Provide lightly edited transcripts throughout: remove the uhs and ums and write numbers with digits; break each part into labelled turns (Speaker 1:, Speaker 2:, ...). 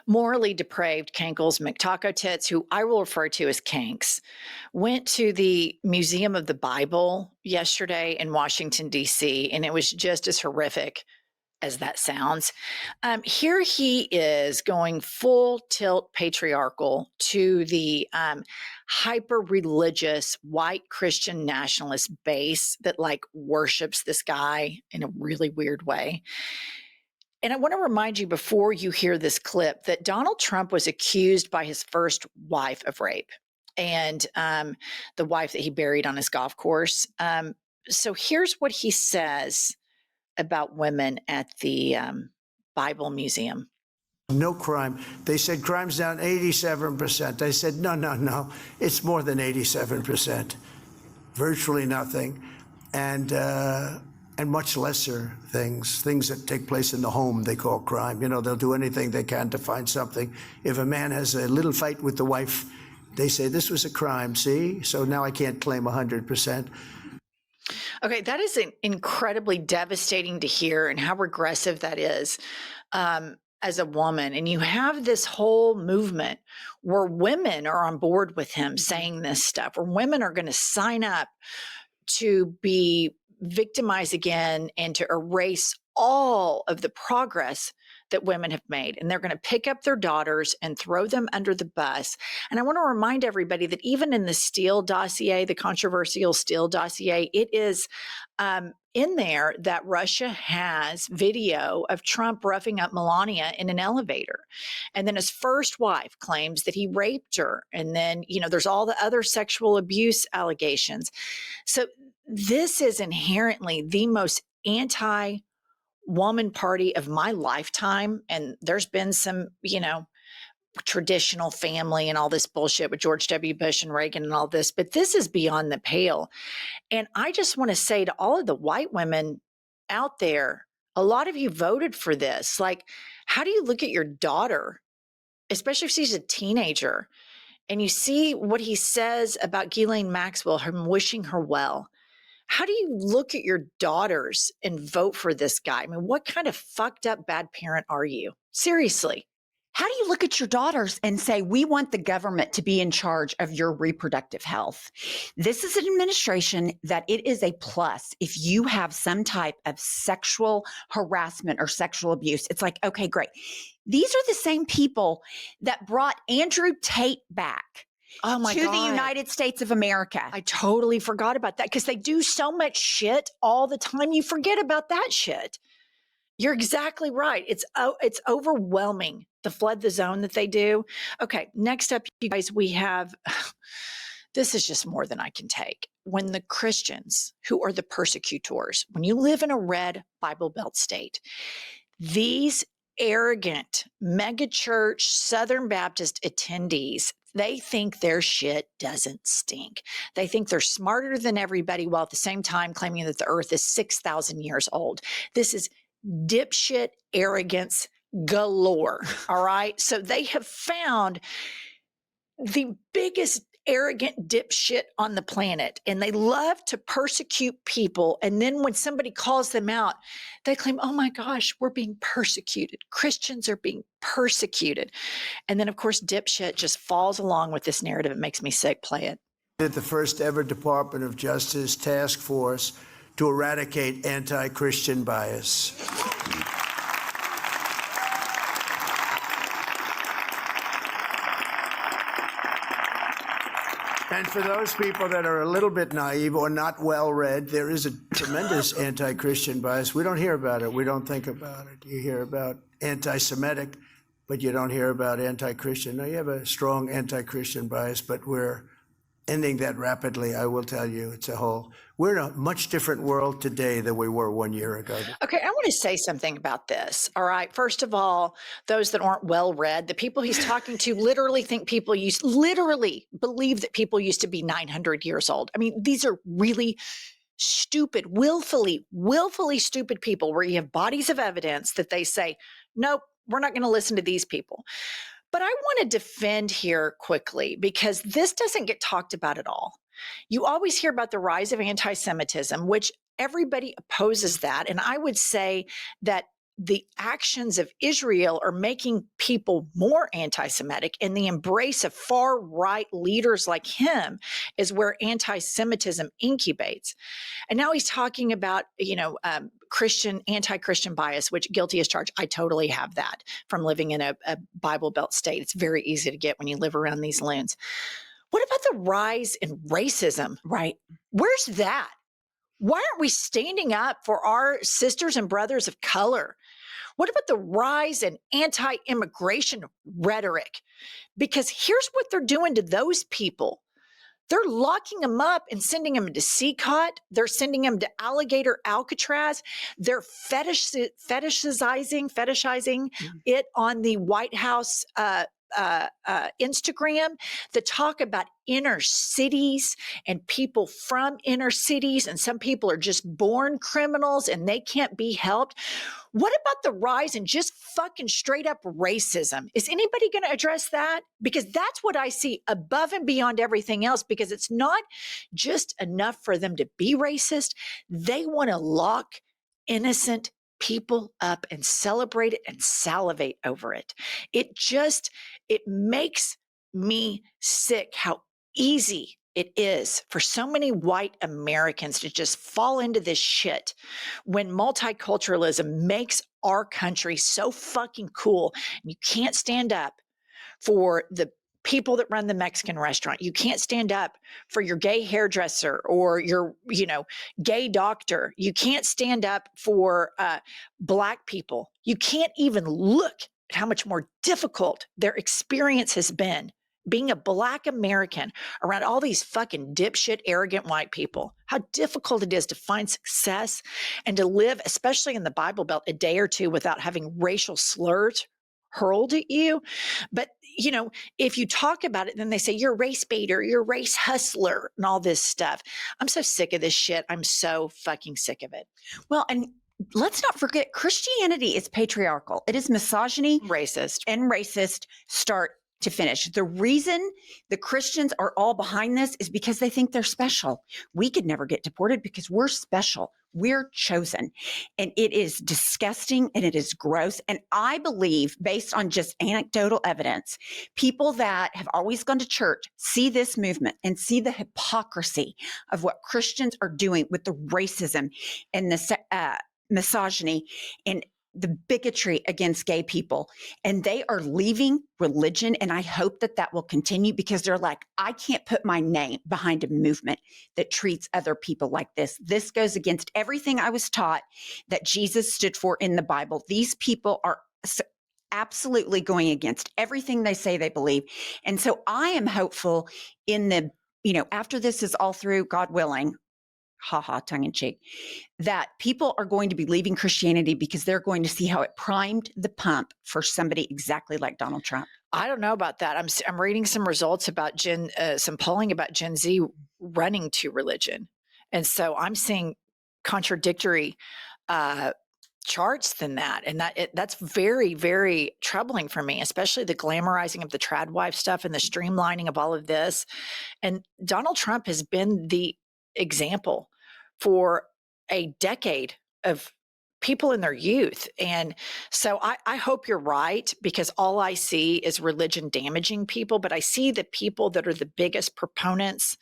Speaker 1: Morally depraved Cankles McTaco Tits, who I will refer to as Kanks, went to the Museum of the Bible yesterday in Washington, D.C., and it was just as horrific as that sounds. Here he is going full tilt patriarchal to the hyper religious white Christian nationalist base that like worships this guy in a really weird way. And I want to remind you before you hear this clip that Donald Trump was accused by his first wife of rape and the wife that he buried on his golf course. So here's what he says about women at the Bible Museum.
Speaker 2: No crime. They said crime's down 87%. I said, no. It's more than 87%. Virtually nothing. And much lesser things that take place in the home they call crime. You know, they'll do anything they can to find something. If a man has a little fight with the wife, they say this was a crime, see? So now I can't claim 100%.
Speaker 1: Okay, that is incredibly devastating to hear and how regressive that is as a woman. And you have this whole movement where women are on board with him saying this stuff, where women are going to sign up to be victimized again and to erase all of the progress that women have made. And they're going to pick up their daughters and throw them under the bus. And I want to remind everybody that even in the Steele dossier, the controversial Steele dossier, it is in there that Russia has video of Trump roughing up Melania in an elevator. And then his first wife claims that he raped her. And then, you know, there's all the other sexual abuse allegations. So this is inherently the most anti-woman party of my lifetime. And there's been some, you know, traditional family and all this bullshit with George W. Bush and Reagan and all this, but this is beyond the pale. And I just want to say to all of the white women out there, a lot of you voted for this. Like, how do you look at your daughter, especially if she's a teenager, and you see what he says about Ghislaine Maxwell, him wishing her well? How do you look at your daughters and vote for this guy? I mean, what kind of fucked up bad parent are you? Seriously.
Speaker 3: How do you look at your daughters and say, we want the government to be in charge of your reproductive health? This is an administration that it is a plus if you have some type of sexual harassment or sexual abuse. It's like, okay, great. These are the same people that brought Andrew Tate back.
Speaker 1: Oh my
Speaker 3: to
Speaker 1: God.
Speaker 3: the United States of America.
Speaker 1: I totally forgot about that because they do so much shit all the time. You forget about that shit. You're exactly right. It's overwhelming, the flood the zone that they do. Okay, next up, you guys, we have, this is just more than I can take. When the Christians, who are the persecutors, when you live in a red Bible Belt state, these arrogant megachurch Southern Baptist attendees, they think their shit doesn't stink. They think they're smarter than everybody while at the same time claiming that the earth is 6,000 years old. This is dipshit arrogance galore. All right. So they have found the biggest arrogant dipshit on the planet, and they love to persecute people. And then when somebody calls them out, they claim, oh my gosh, we're being persecuted. Christians are being persecuted. And then, of course, dipshit just falls along with this narrative. It makes me sick. Play it.
Speaker 2: The first ever Department of Justice task force to eradicate anti-Christian bias. And for those people that are a little bit naive or not well-read, there is a tremendous anti-Christian bias. We don't hear about it. We don't think about it. You hear about anti-Semitic, but you don't hear about anti-Christian. No, you have a strong anti-Christian bias, but we're ending that rapidly. I will tell you, we're in a much different world today than we were 1 year ago.
Speaker 1: Okay, I want to say something about this. All right. First of all, those that aren't well read, the people he's talking to literally believe that people used to be 900 years old. I mean, these are really stupid, willfully stupid people where you have bodies of evidence that they say, nope, we're not going to listen to these people. But I want to defend here quickly because this doesn't get talked about at all. You always hear about the rise of anti-Semitism, which everybody opposes that. And I would say that the actions of Israel are making people more anti-Semitic, and the embrace of far right leaders like him is where anti-Semitism incubates. And now he's talking about, anti-Christian bias, which guilty as charged. I totally have that from living in a Bible Belt state. It's very easy to get when you live around these loons. What about the rise in racism?
Speaker 3: Right.
Speaker 1: Where's that? Why aren't we standing up for our sisters and brothers of color? What about the rise in anti-immigration rhetoric? Because here's what they're doing to those people. They're locking them up and sending them to CCOT. They're sending them to Alligator Alcatraz. They're fetishizing it on the White House Instagram. The talk about inner cities and people from inner cities, and some people are just born criminals and they can't be helped. What about the rise in just fucking straight up racism? Is anybody going to address that? Because that's what I see above and beyond everything else, because it's not just enough for them to be racist. They want to lock innocent people up and celebrate it and salivate over it. It makes me sick how easy it is for so many white Americans to just fall into this shit when multiculturalism makes our country so fucking cool. And you can't stand up for the people that run the Mexican restaurant. You can't stand up for your gay hairdresser or your, gay doctor. You can't stand up for Black people. You can't even look at how much more difficult their experience has been being a Black American around all these fucking dipshit, arrogant white people. How difficult it is to find success and to live, especially in the Bible Belt, a day or two without having racial slurs hurled at you. But, if you talk about it, then they say you're a race baiter, you're a race hustler, and all this stuff. I'm so sick of this shit. I'm so fucking sick of it.
Speaker 3: Well, and let's not forget, Christianity is patriarchal. It is misogyny,
Speaker 1: Racist.
Speaker 3: and racist, start to finish. The reason the Christians are all behind this is because they think they're special. We could never get deported because we're special. We're chosen. And it is disgusting and it is gross. And I believe, based on just anecdotal evidence, people that have always gone to church see this movement and see the hypocrisy of what Christians are doing with the racism and the misogyny and the bigotry against gay people. And they are leaving religion. And I hope that that will continue, because they're like, I can't put my name behind a movement that treats other people like this. This goes against everything I was taught that Jesus stood for in the Bible. These people are absolutely going against everything they say they believe. And so I am hopeful in the, after this is all through, God willing, tongue in cheek, that people are going to be leaving Christianity because they're going to see how it primed the pump for somebody exactly like Donald Trump.
Speaker 1: I don't know about that. I'm reading some results about some polling about Gen Z running to religion. And so I'm seeing contradictory charts than that. And that's very, very troubling for me, especially the glamorizing of the trad wife stuff and the streamlining of all of this. And Donald Trump has been the example for a decade of people in their youth. And so I hope you're right, because all I see is religion damaging people, but I see the people that are the biggest proponents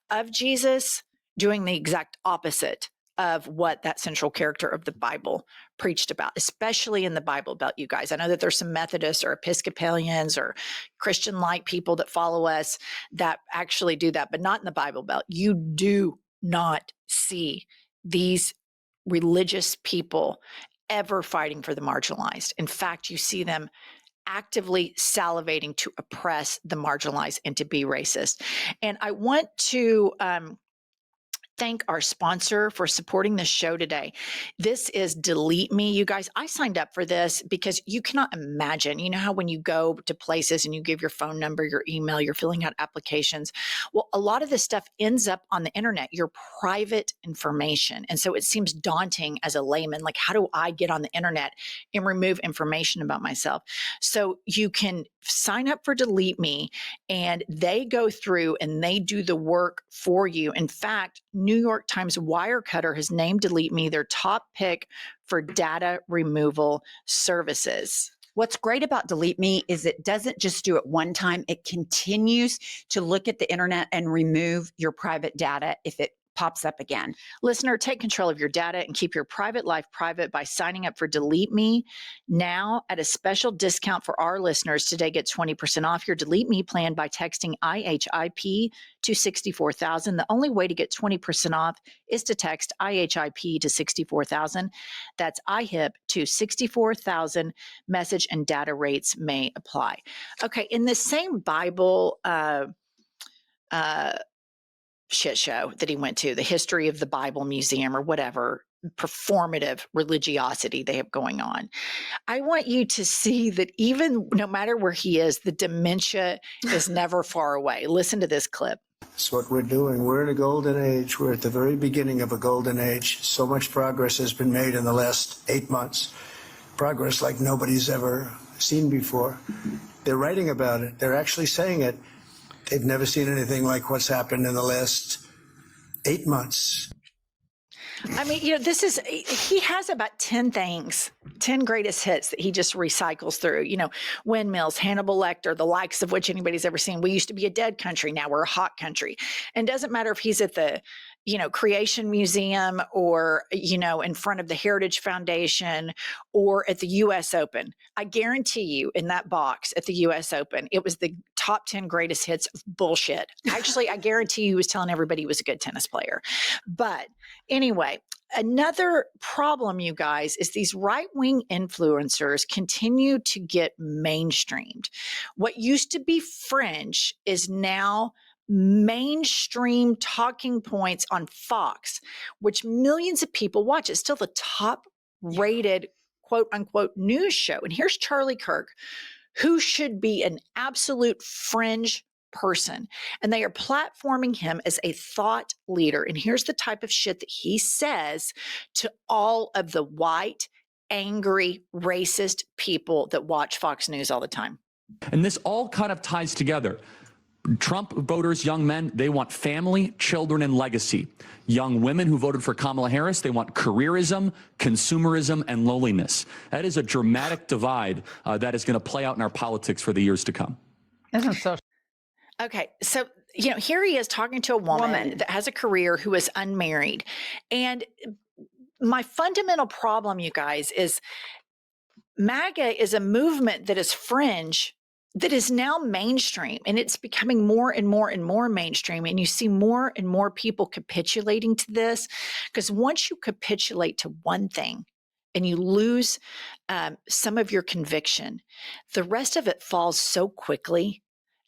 Speaker 1: of Jesus doing the exact opposite of what that central character of the Bible preached about, especially in the Bible Belt, you guys. I know that there's some Methodists or Episcopalians or Christian-like people that follow us that actually do that, but not in the Bible Belt. You do not see these religious people ever fighting for the marginalized. In fact, you see them actively salivating to oppress the marginalized and to be racist. And I want to thank our sponsor for supporting this show today. This is Delete Me. You guys, I signed up for this because you cannot imagine, how when you go to places and you give your phone number, your email, you're filling out applications. Well, a lot of this stuff ends up on the internet, your private information. And so it seems daunting as a layman, like, how do I get on the internet and remove information about myself? So you can sign up for Delete Me, and they go through and they do the work for you. In fact, New York Times Wirecutter has named Delete Me their top pick for data removal services.
Speaker 3: What's great about Delete Me is it doesn't just do it one time. It continues to look at the internet and remove your private data if it pops up again.
Speaker 1: Listener, take control of your data and keep your private life private by signing up for Delete Me now at a special discount for our listeners. Today, get 20% off your Delete Me plan by texting IHIP to 64,000. The only way to get 20% off is to text IHIP to 64,000. That's IHIP to 64,000. Message and data rates may apply. Okay, in the same Bible shit show that he went to, the History of the Bible Museum or whatever performative religiosity they have going on, I want you to see that even no matter where he is, the dementia is never far away. Listen to this clip.
Speaker 2: That's what we're doing. We're in a golden age. We're at the very beginning of a golden age. So much progress has been made in the last 8 months. Progress like nobody's ever seen before. They're writing about it. They're actually saying it. They've never seen anything like what's happened in the last 8 months.
Speaker 1: I mean, he has about 10 things, 10 greatest hits that he just recycles through, windmills, Hannibal Lecter, the likes of which anybody's ever seen. We used to be a dead country. Now we're a hot country. And it doesn't matter if he's at the, Creation Museum or, in front of the Heritage Foundation or at the US Open. I guarantee you in that box at the US Open, it was the top 10 greatest hits of bullshit. Actually, I guarantee you he was telling everybody he was a good tennis player. But anyway, another problem, you guys, is these right-wing influencers continue to get mainstreamed. What used to be fringe is now mainstream talking points on Fox, which millions of people watch. It's still the top rated quote unquote news show. And here's Charlie Kirk, who should be an absolute fringe person. And they are platforming him as a thought leader. And here's the type of shit that he says to all of the white, angry, racist people that watch Fox News all the time.
Speaker 4: And this all kind of ties together. Trump voters, young men, they want family, children, and legacy. Young women who voted for Kamala Harris, they want careerism, consumerism, and loneliness. That is a dramatic divide that is going to play out in our politics for the years to come.
Speaker 3: Isn't so?
Speaker 1: Okay, so here he is talking to a woman that has a career who is unmarried, and my fundamental problem, you guys, is MAGA is a movement that is fringe, that is now mainstream, and it's becoming more and more and more mainstream. And you see more and more people capitulating to this, because once you capitulate to one thing and you lose some of your conviction, the rest of it falls so quickly.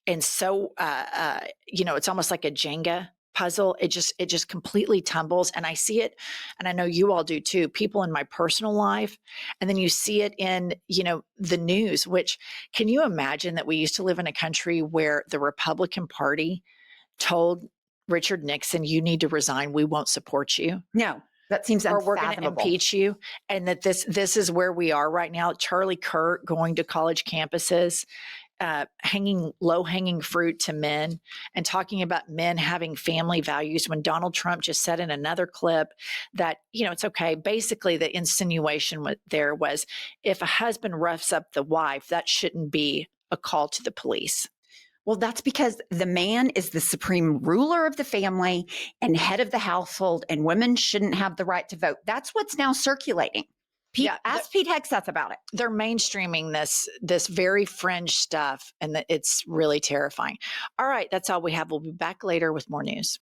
Speaker 1: And so, it's almost like a Jenga puzzle. It just completely tumbles. And I see it, and I know you all do too, people in my personal life. And then you see it in, the news, which, can you imagine that we used to live in a country where the Republican Party told Richard Nixon, you need to resign. We won't support you.
Speaker 3: No, that seems unfathomable.
Speaker 1: Or we're going to impeach you. And that this is where we are right now. Charlie Kirk going to college campuses, hanging low-hanging fruit to men and talking about men having family values, when Donald Trump just said in another clip that, it's okay. Basically, the insinuation there was, if a husband roughs up the wife, that shouldn't be a call to the police.
Speaker 3: Well, that's because the man is the supreme ruler of the family and head of the household, and women shouldn't have the right to vote. That's what's now circulating. Ask Pete Hegseth about it.
Speaker 1: They're mainstreaming this very fringe stuff, and it's really terrifying. All right, that's all we have. We'll be back later with more news.